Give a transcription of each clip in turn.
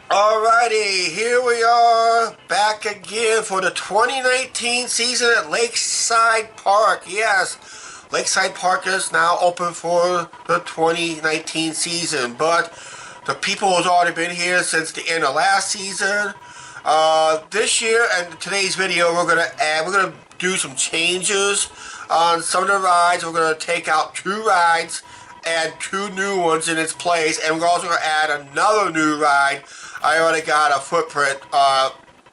Alrighty, here we are back again for the 2019 season at Lakeside Park. Yes, Lakeside Park is now open for the 2019 season, but the people has already been here since the end of last season. This year and today's video, we're gonna do some changes on some of the rides. We're gonna take out 2 rides, add 2 new ones in its place, and we're also gonna add another new ride. I already got a footprint.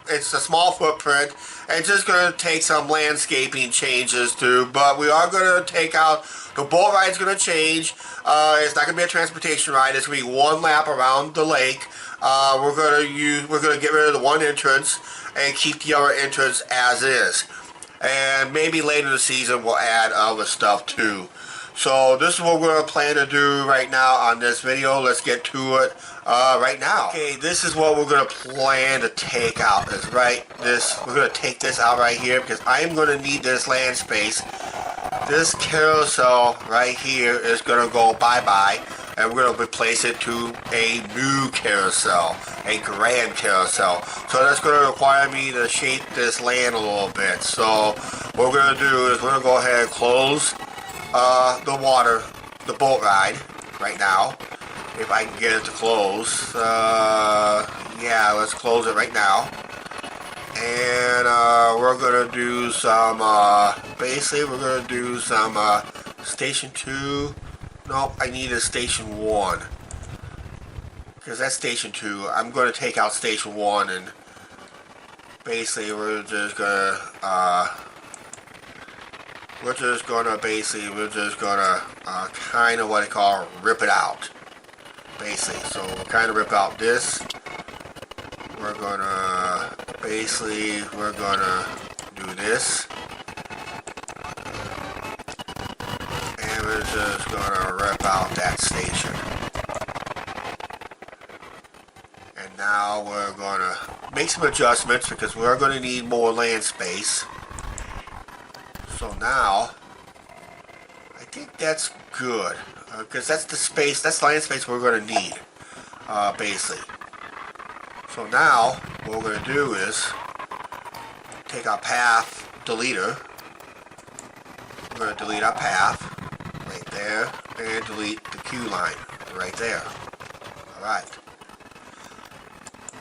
It's a small footprint, and it's just going to take some landscaping changes too. But we are going to take out the boat ride. Is going to change. It's not going to be a transportation ride. It's going to be one lap around the lake. We're going to get rid of the one entrance and keep the other entrance as is. And maybe later in the season we'll add other stuff too. So this is what we're going to plan to do right now on this video. Let's get to it right now. Okay, this is what we're going to plan to take out. We're going to take this out right here because I'm going to need this land space. This carousel right here is going to go bye-bye, and we're going to replace it to a new carousel, a grand carousel. So that's going to require me to shape this land a little bit. So what we're going to do is we're going to go ahead and close the boat ride right now. If I can get it to close. Yeah, let's close it right now. And we're going to do some, basically we're going to do some Station 2. Nope, I need a Station 1. Because that's Station 2. I'm going to take out Station 1 and basically we're just going to kind of what I call rip it out. Basically, so we'll kind of rip out this. We're gonna do this. And we're just gonna rip out that station. And now we're gonna make some adjustments because we're gonna need more land space. So now, I think that's good, because that's the land space we're going to need, basically. So now, what we're going to do is take our path deleter. We're going to delete our path right there, and delete the queue line right there. Alright.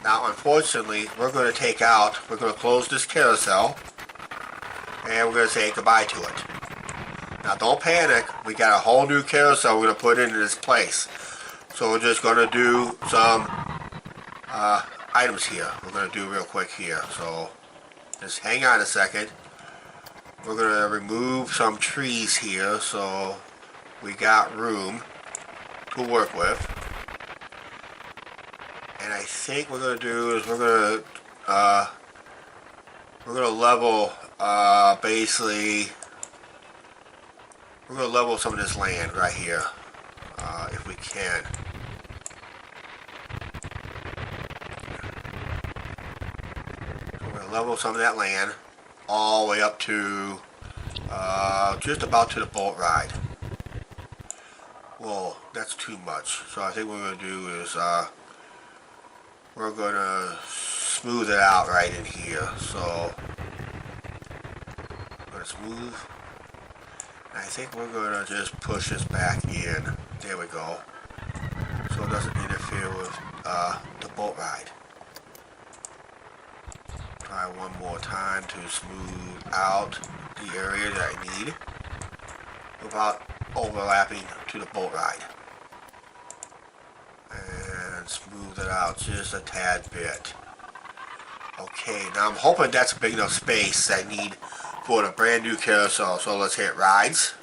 Now, unfortunately, we're going to close this carousel, and we're going to say goodbye to it. Now don't panic, we got a whole new carousel we're going to put in its place. So we're just going to do some items here. We're going to do real quick here. So just hang on a second. We're going to remove some trees here so we got room to work with. And I think what we're going to do is we're going to level basically. We're going to level some of this land right here, if we can. So we're going to level some of that land all the way up to just about to the boat ride. Whoa, that's too much. So I think what we're going to do is we're going to smooth it out right in here. So we're going to smooth. I think we're going to just push this back in. There we go. So it doesn't interfere with the boat ride. Try one more time to smooth out the area that I need without overlapping to the boat ride. And smooth it out just a tad bit. Okay, now I'm hoping that's a big enough space I need for the brand new carousel. So let's hit rides.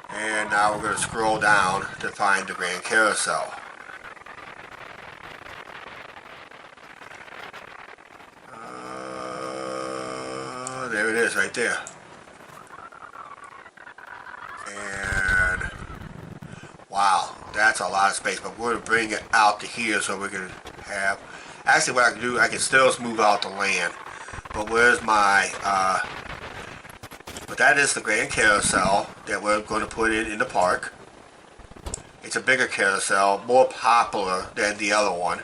And now we're going to scroll down to find the grand carousel. There it is right there. And wow, that's a lot of space, but we're going to bring it out to here so we can have. Actually, what I can do, I can still smooth out the land. But where's my, but that is the grand carousel that we're going to put in the park. It's a bigger carousel, more popular than the other one.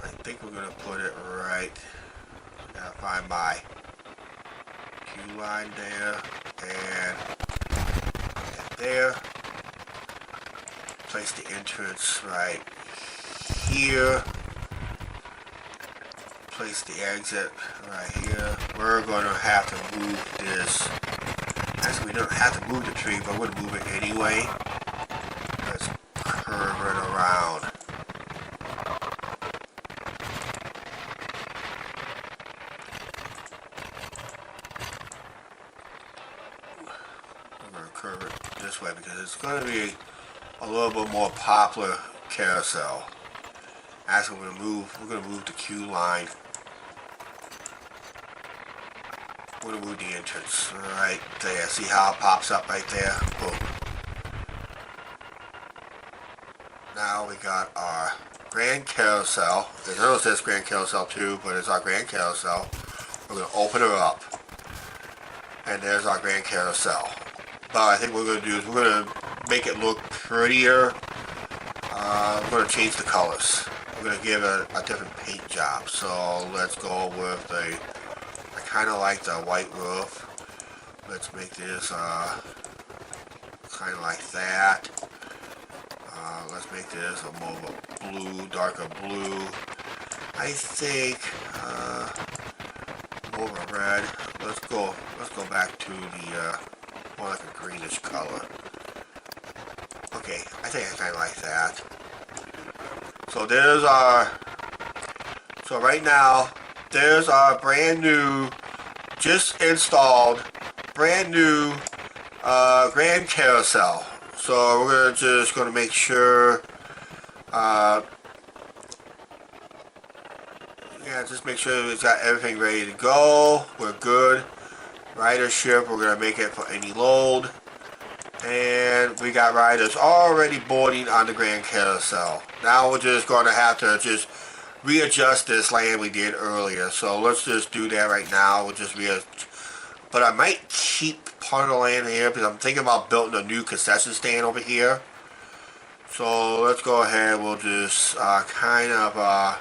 I think we're going to put it right. Gotta find my queue line there and there. Place the entrance right here. Place the exit right here. We're going to have to move this. Actually, we don't have to move the tree, but we're going to move it anyway. Let's curve it around. I'm going to curve it this way because it's going to be a little bit more popular carousel. Actually, we're going to move the queue line. We're going to move the entrance right there. See how it pops up right there? Boom. Now we got our Grand Carousel. It also says Grand Carousel 2, but it's our Grand Carousel. We're going to open her up. And there's our Grand Carousel. But I think what we're going to do is we're going to make it look prettier. We're going to change the colors. We're going to give it a different paint job. So let's go with the... I kind of like the white roof. Let's make this kind of like that. Let's make this a more of a blue, darker blue. I think more of a red. Let's go back to the more like a greenish color. Okay, I think I kind of like that. So there's our. So right now, there's our brand new, just installed, brand new Grand Carousel. So we're just going to make sure, just make sure we've got everything ready to go. We're good. Ridership, we're going to make it for any load. And we got riders already boarding on the Grand Carousel. Now we're just going to have to just readjust this land we did earlier. So let's just do that right now. We'll just but I might keep part of the land here because I'm thinking about building a new concession stand over here. So let's go ahead. We'll just kind of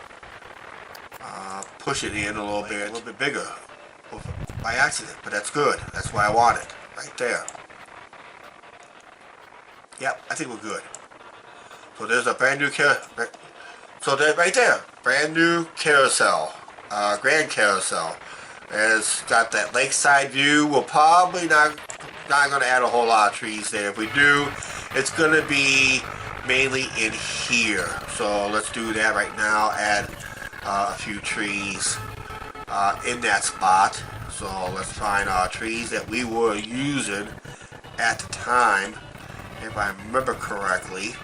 push it in a little bit bigger by accident. But that's good. That's what I wanted right there. Yep, I think we're good. So there's a brand new so that right there, brand new carousel, Grand Carousel. It's got that lakeside view. We're probably not going to add a whole lot of trees there. If we do, it's going to be mainly in here. So let's do that right now. Add a few trees in that spot. So let's find our trees that we were using at the time. If I remember correctly.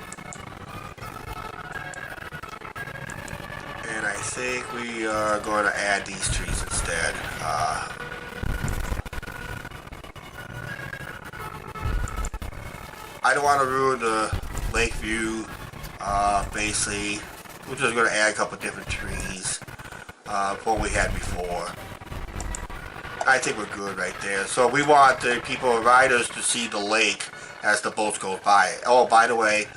And I think we are going to add these trees instead. I don't want to ruin the lake view. Basically, we're just going to add a couple different trees from what we had before. I think we're good right there. So we want the people, riders, to see the lake as the boats go by. Oh, by the way,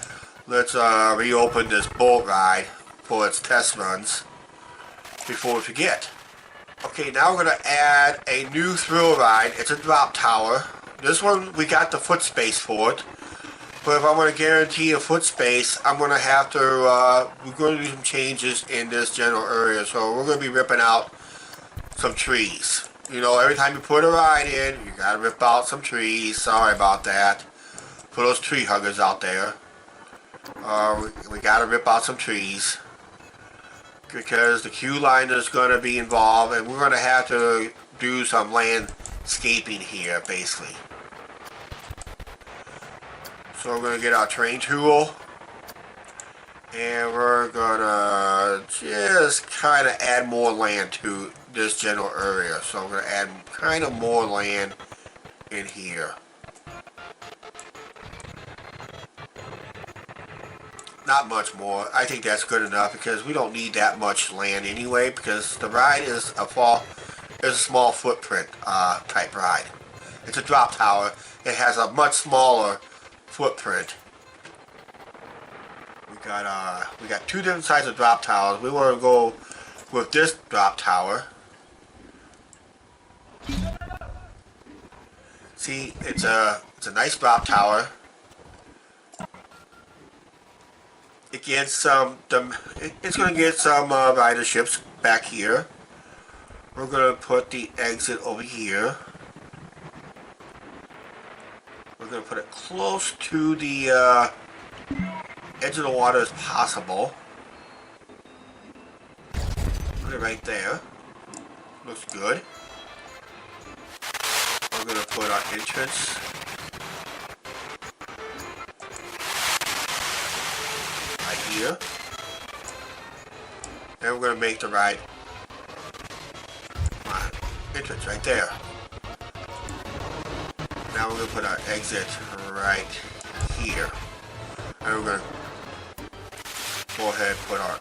let's reopen this boat ride for its test runs before we forget. Okay, now we're going to add a new thrill ride. It's a drop tower. This one, we got the foot space for it. But if I want to guarantee a foot space, I'm going to have to, we're going to do some changes in this general area. So we're going to be ripping out some trees. You know, every time you put a ride in, you got to rip out some trees. Sorry about that. For those tree huggers out there. We got to rip out some trees. Because the queue line is going to be involved. And we're going to have to do some landscaping here, basically. So we're going to get our terrain tool. And we're going to just kind of add more land to this general area. So I'm going to add kind of more land in here. Not much more. I think that's good enough because we don't need that much land anyway because the ride is a small footprint type ride. It's a drop tower. It has a much smaller footprint. We got two different sizes of drop towers. We want to go with this drop tower. See, it's a nice drop tower. It gets some. It's going to get some riderships back here. We're going to put the exit over here. We're going to put it close to the edge of the water as possible. Put it right there. Looks good. We're going to put our entrance right here. And we're going to make the right entrance right there. Now we're going to put our exit right here. And we're going to go ahead and put our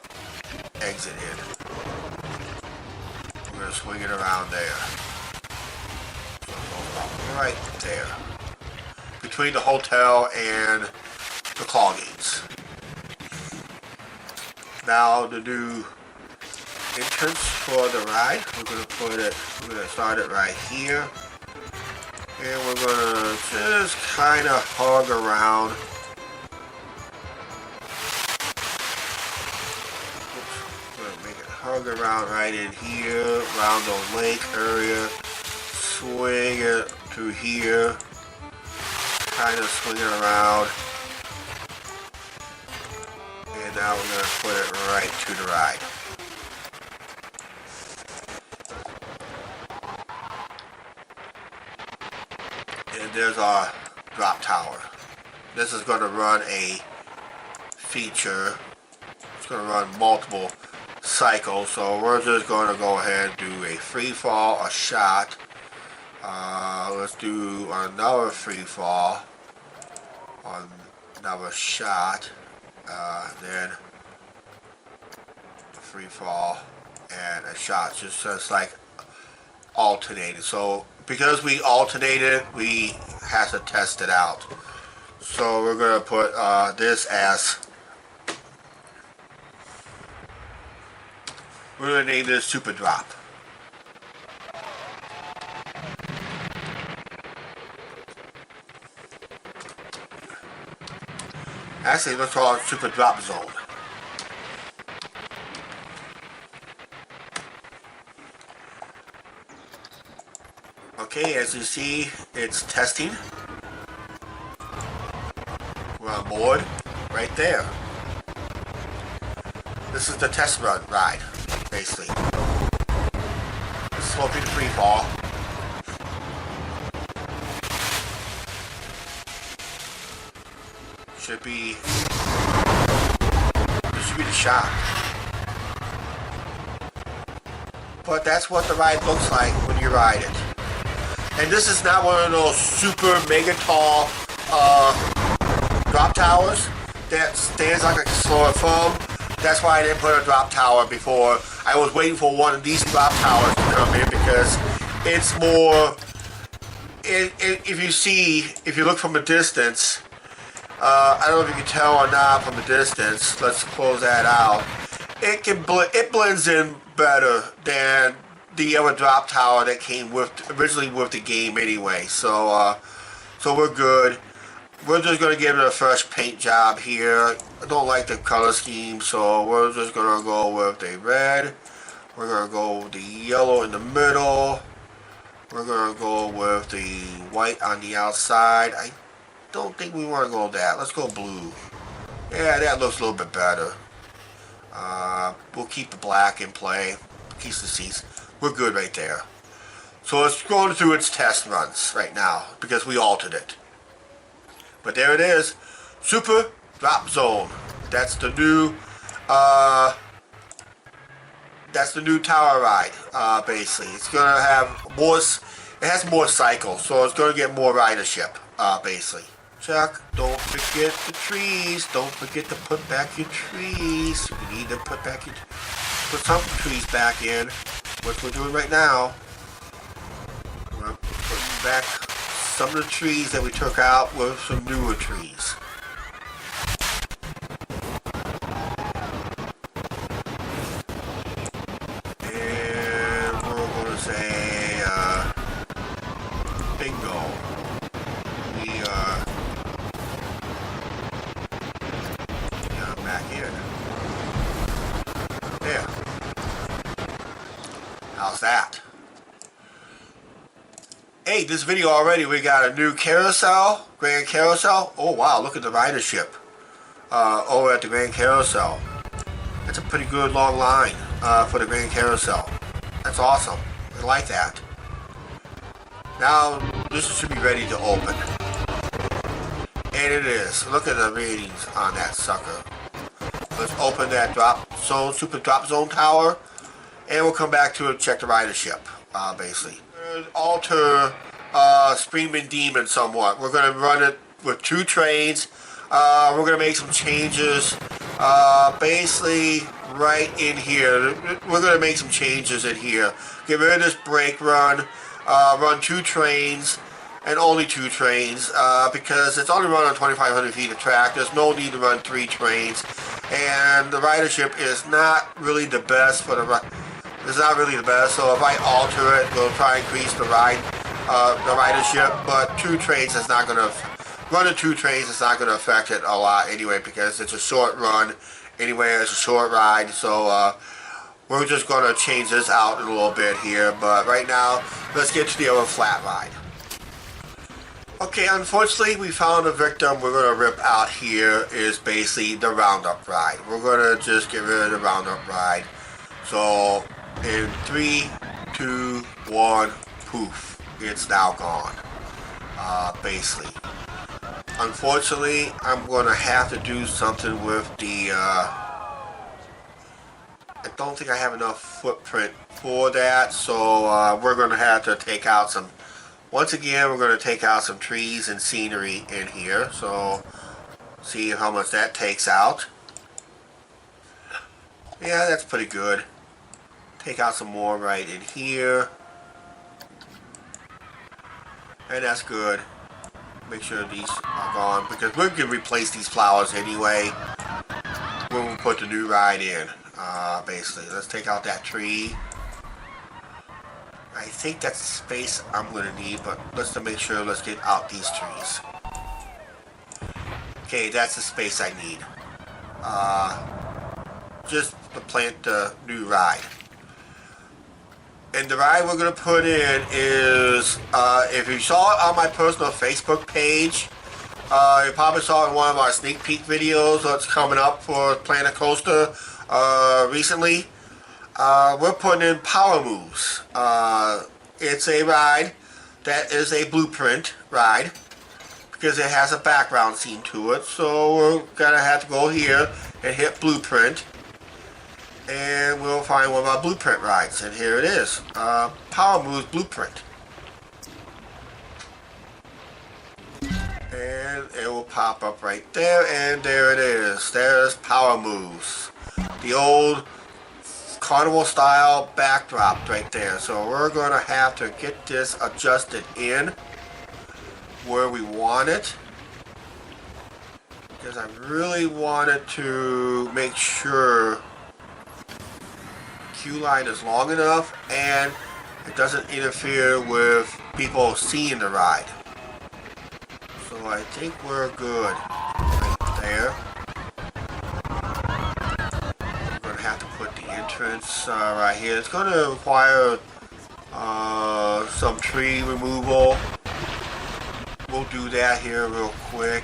exit in. We're going to swing it around there. Right there. Between the hotel and the claw gates. Now the new entrance for the ride, we're going to start it right here. And we're going to just kind of hug around. Hug around right in here, around the lake area, swing it through here, kind of swing it around, and now we're going to put it right to the ride. And there's our drop tower. This is going to run a feature. It's going to run multiple cycle, so we're just going to go ahead and do a free fall, a shot. Let's do another free fall, another shot, then free fall and a shot, just like alternating. So because we alternated, we have to test it out. So we're going to put this as, we're going to name this Super Drop. Actually, let's call it Super Drop Zone. Okay, as you see, it's testing. We're on board right there. This is the test run ride, basically. This will be the free fall. Should be, this should be the shot. But that's what the ride looks like when you ride it. And this is not one of those super mega tall drop towers that stands like a slower foam. That's why I didn't put a drop tower before. I was waiting for one of these drop towers to come in because it's more, if you look from a distance, I don't know if you can tell or not from the distance. Let's close that out. It blends in better than the other drop tower that came originally with the game anyway. So we're good. We're just gonna give it a fresh paint job here. I don't like the color scheme, so we're just gonna go with the red. We're gonna go with the yellow in the middle. We're gonna go with the white on the outside. I don't think we want to go with that. Let's go blue. Yeah, that looks a little bit better. We'll keep the black in play. Keeps the seats. We're good right there. So it's going through its test runs right now because we altered it. But there it is. Super Drop Zone. That's the new tower ride, basically. It's gonna have more, it has more cycles, so it's gonna get more ridership, basically. Chuck, don't forget the trees. Don't forget to put back your trees. You need to put some trees back in, which we're doing right now. We're putting back some of the trees that we took out with some newer trees. And we're going to say bingo. We back in. There. How's that? Hey, this video already, we got a new carousel, Grand Carousel. Oh wow, look at the ridership over at the Grand Carousel. That's a pretty good long line for the Grand Carousel. That's awesome. I like that. Now, this should be ready to open. And it is. Look at the ratings on that sucker. Let's open that super drop zone tower, and we'll come back to it, check the ridership, basically. Alter Springman Demon somewhat. We're going to run it with 2 trains. We're going to make some changes basically right in here. We're going to make some changes in here. Get rid of this brake run. Run 2 trains, and only 2 trains, because it's only run on 2,500 feet of track. There's no need to run 3 trains, and the ridership is not really the best for the It's not really the best, so if I alter it, we'll try and increase the ridership. But 2 trains is not going to running 2 trains is not going to affect it a lot anyway, because it's a short run anyway. It's a short ride, so we're just going to change this out in a little bit here. But right now, let's get to the other flat ride. Okay, unfortunately, we found a victim we're going to rip out here is basically the Roundup ride. We're going to just get rid of the Roundup ride. So in 3, 2, 1, poof, it's now gone, basically. Unfortunately, I'm going to have to do something with the, I don't think I have enough footprint for that, so we're going to have to take out some, once again, we're going to take out some trees and scenery in here, so see how much that takes out. Yeah, that's pretty good. Take out some more right in here. And that's good. Make sure these are gone, because we're going to replace these flowers anyway when we put the new ride in. Basically, let's take out that tree. I think that's the space I'm going to need, but let's make sure, let's get out these trees. Okay, that's the space I need. Just to plant the new ride. And the ride we're going to put in is, if you saw it on my personal Facebook page, you probably saw it in one of our sneak peek videos that's coming up for Planet Coaster recently. We're putting in Power Moves. It's a ride that is a blueprint ride, because it has a background scene to it. So we're going to have to go here and hit Blueprint, and we'll find one of our blueprint rides, and here it is. Power Moves Blueprint. And it will pop up right there, and there it is. There's Power Moves. The old carnival style backdrop right there. So we're going to have to get this adjusted in where we want it, because I really wanted to make sure queue line is long enough and it doesn't interfere with people seeing the ride. So I think we're good right there. We're going to have to put the entrance right here. It's going to require some tree removal. We'll do that here real quick.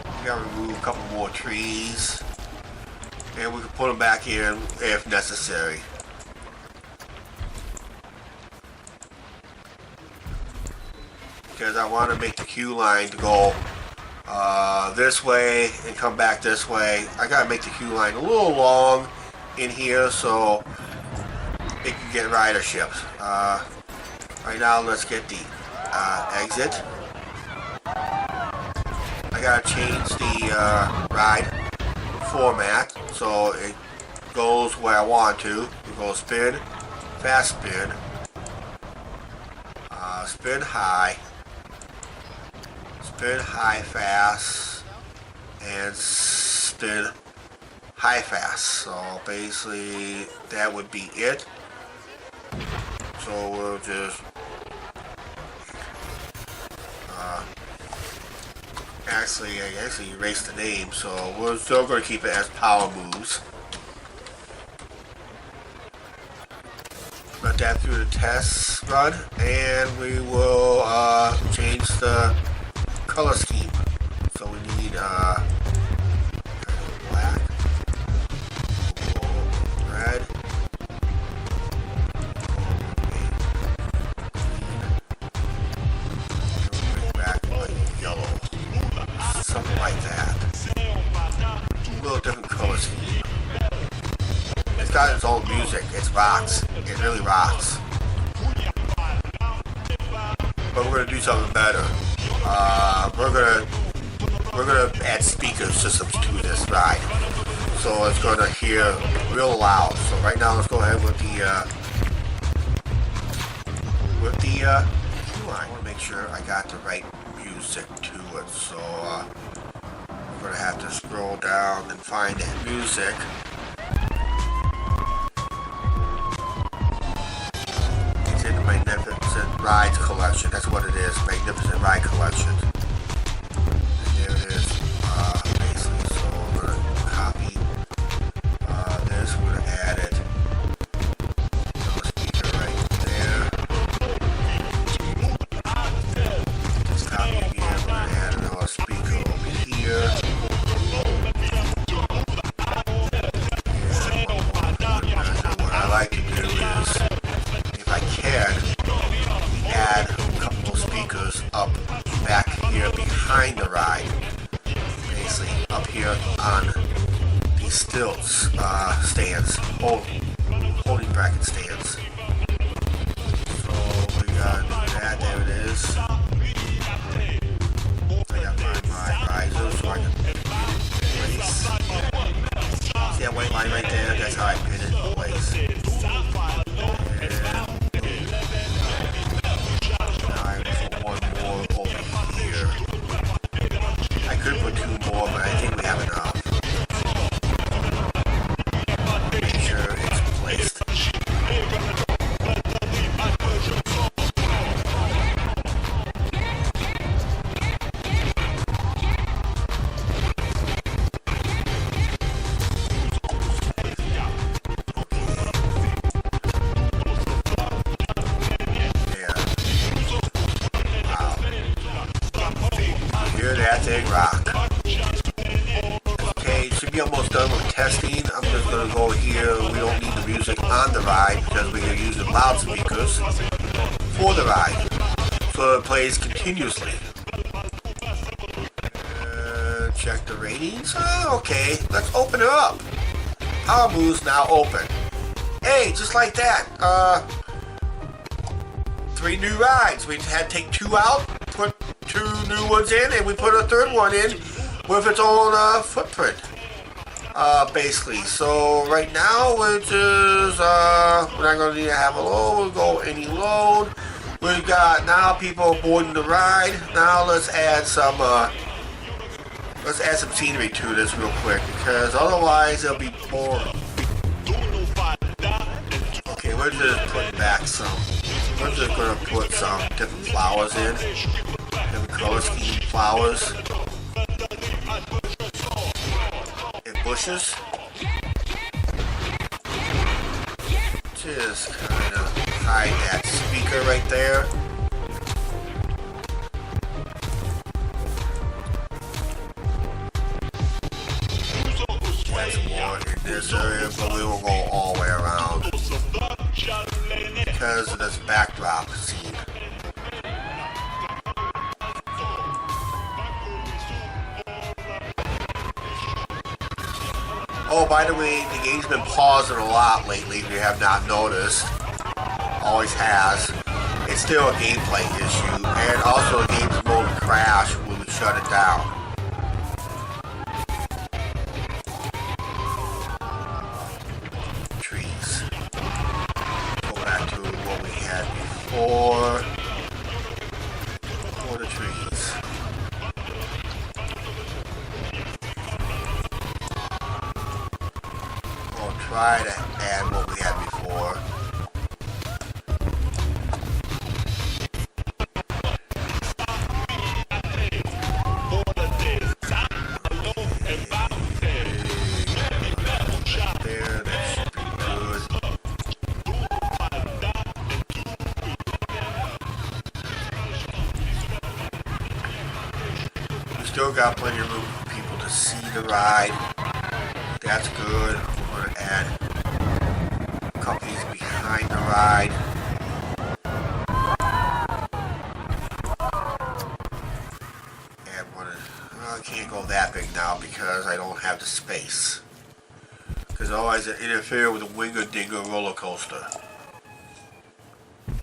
We got to remove a couple more trees, and we can put them back in if necessary. Because I want to make the queue line to go this way and come back this way. I got to make the queue line a little long in here so it can get riderships. Right now, let's get the exit. I gotta change the ride format so it goes where I want to. We go spin, fast spin, spin high fast, and spin high fast. So basically that would be it. So we'll just I actually erased the name, so we're still going to keep it as power moves. Run that through the test run, and we will change the color scheme. So we need black, red, back like yellow, something like that. A little different color scheme. It's got its own music. It rocks. It really rocks. But we're gonna do something better. We're gonna add speaker systems to this ride, so it's gonna hear real loud. So right now, let's go ahead with the I want to make sure I got the right music to it. So we're gonna have to scroll down and find that music. Magnificent Rides collection. That's what it is. Magnificent Ride collection. And there it is. Basically, so we're gonna copy this. We're gonna add it. Another speaker right there. Just copy again. We're gonna add another speaker over here. And what I like to do is, if I can, add a couple of speakers up back here behind the ride, basically up here on these stilts stands, holding bracket stands. So we got that. There it is. I got my riser so I can place. See that white line right there? That's how I pin it in place. Could put two more, but I think we have enough. Make sure it's placed. Yeah. Wow. Hear that thing rock. Should be almost done with testing. I'm just going to go here. We don't need the music on the ride because we're going to use the loudspeakers for the ride, so it plays continuously. Check the ratings. Okay, let's open it up. Power Moves now open. Hey, just like that. 3 new rides. We had to take 2 out, put 2 new ones in, and we put a 3rd one in with its own footprint. Basically, so right now we're just we're not going to need to have a load. We'll go any load. We've got now people boarding the ride. Now let's add some scenery to this real quick, because otherwise it'll be boring. Okay, we're just putting back some. We're just going to put some different flowers in, different color scheme flowers. Bushes. Just kind of hide that speaker right there. Add some more in this area, but we will go all the way around because of this backdrop scene. Oh, by the way, the game's been pausing a lot lately, if you have not noticed. Always has. It's still a gameplay issue, and also the game's mode crash when we shut it down. Trees. Go back to what we had before. try to add what we had before. There, that should be good. We still got plenty of room for people to see the ride. That's good. We're going to add companies behind the ride. And I can't go that big now because I don't have the space. Because otherwise it interfere with the Winger Dinger roller coaster. And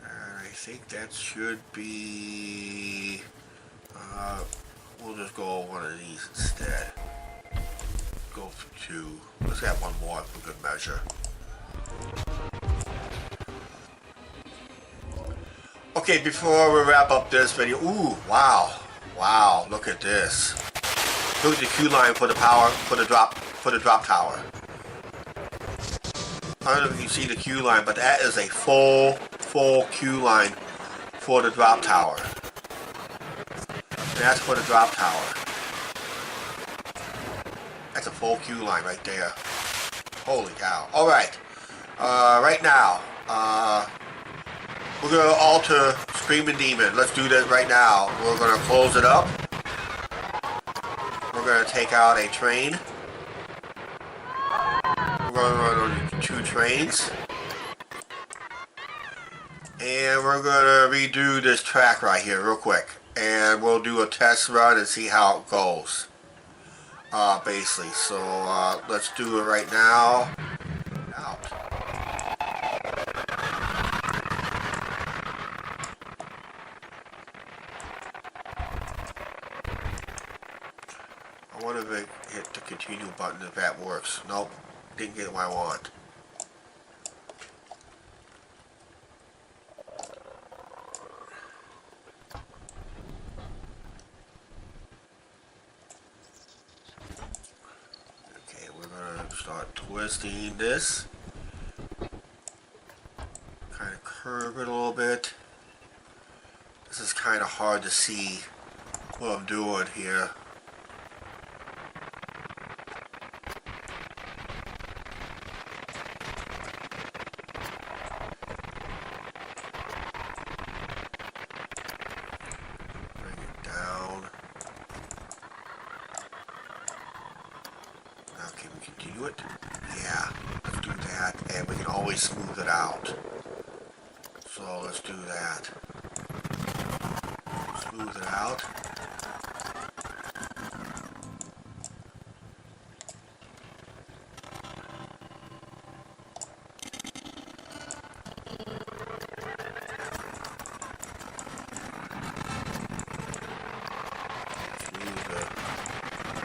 I think that should be... we'll just go one of these instead. Go for 2. Let's have one more for good measure. Okay, before we wrap up this video, ooh, wow, look at this. Look at the queue line for the power, for the drop tower. I don't know if you can see the queue line, but that is a full queue line for the drop tower. That's for the drop tower. That's a full queue line right there. Holy cow. Alright. Right now, we're going to alter Screaming Demon. Let's do that right now. We're going to close it up. We're going to take out a train. We're going to run 2 trains. And we're going to redo this track right here real quick. And we'll do a test run and see how it goes. Basically. So let's do it right now. Out. I wonder if it hit the continue button if that works. Nope. Didn't get what I want. Start twisting this. Kind of curve it a little bit. This is kind of hard to see what I'm doing here. Bring it down. Now can we continue it? Yeah, let's do that, and we can always smooth it out. So let's do that. Smooth it out.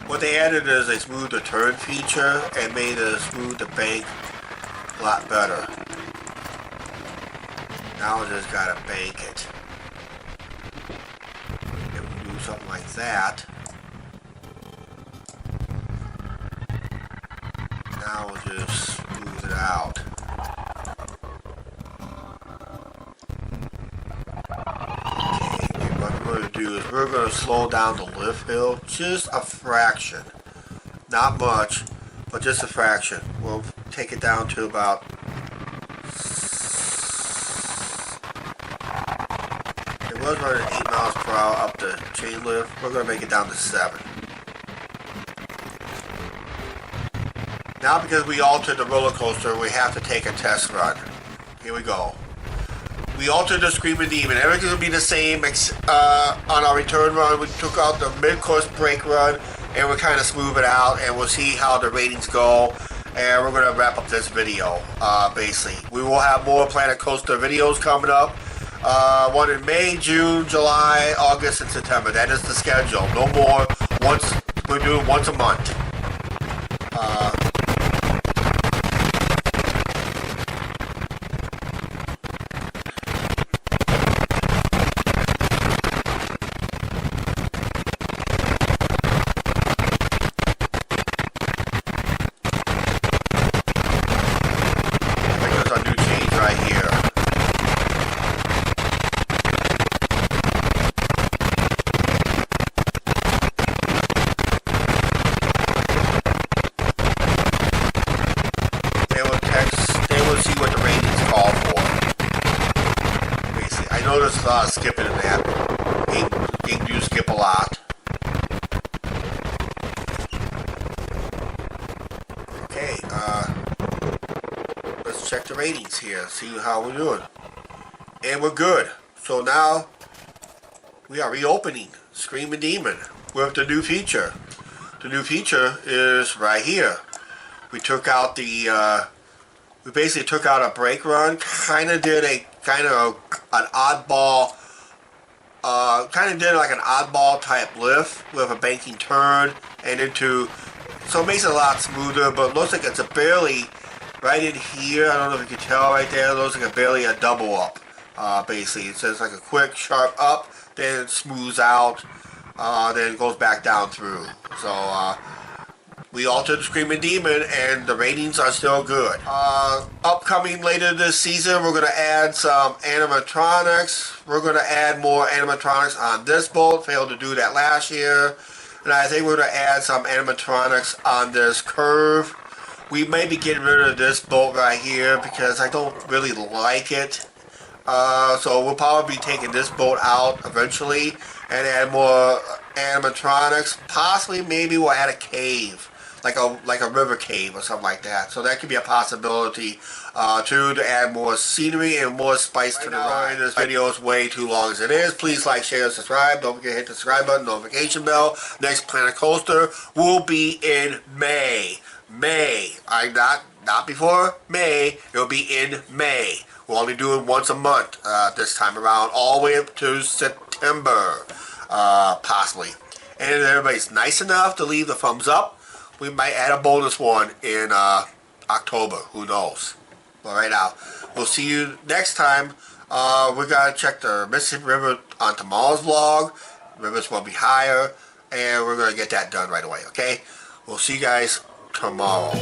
What they added is a smooth the turn feature and made a smooth the bank a lot better. Now I just gotta bank it. If we do something like that, now we'll just smooth it out. Okay, what we're going to do is we're going to slow down the lift hill just a fraction. Not much, but just a fraction. We'll take it down to about it was running 8 miles per hour up the chain lift. We're going to make it down to 7. Now because we altered the roller coaster, we have to take a test run. Here we go. We altered the Screaming Demon. Everything will be the same on our return run. We took out the mid-course brake run and we'll kind of smooth it out and we'll see how the ratings go. And we're going to wrap up this video, basically. We will have more Planet Coaster videos coming up. One in May, June, July, August, and September. That is the schedule. No more. We're doing once a month. a lot of skipping in that. Game do skip a lot. Okay, let's check the ratings here, see how we're doing. And we're good. So now we are reopening Screaming Demon with the new feature. The new feature is right here. We took out the we basically took out a brake run, kind of did an oddball, kind of did like an oddball type lift with a banking turn and into, so it makes it a lot smoother, but it looks like it's a barely, right in here, I don't know if you can tell right there, it looks like barely a double up, basically. It says like a quick sharp up, then it smooths out, then it goes back down through. So, we altered the Screaming Demon, and the ratings are still good. Upcoming later this season, we're going to add some animatronics. We're going to add more animatronics on this boat. Failed to do that last year. And I think we're going to add some animatronics on this curve. We may be getting rid of this boat right here because I don't really like it. So we'll probably be taking this boat out eventually and add more animatronics. Possibly, maybe we'll add a cave. Like a river cave or something like that. So that could be a possibility to add more scenery and more spice to the ride. This video is way too long as it is. Please like, share, and subscribe. Don't forget to hit the subscribe button, notification bell. Next Planet Coaster will be in May. Not before May. It'll be in May. We'll only do it once a month this time around, all the way up to September, possibly. And if everybody's nice enough to leave the thumbs up, we might add a bonus one in October. Who knows? But right now, we'll see you next time. We gotta check the Mississippi River on tomorrow's vlog. The rivers will be higher, and we're gonna get that done right away. Okay? We'll see you guys tomorrow.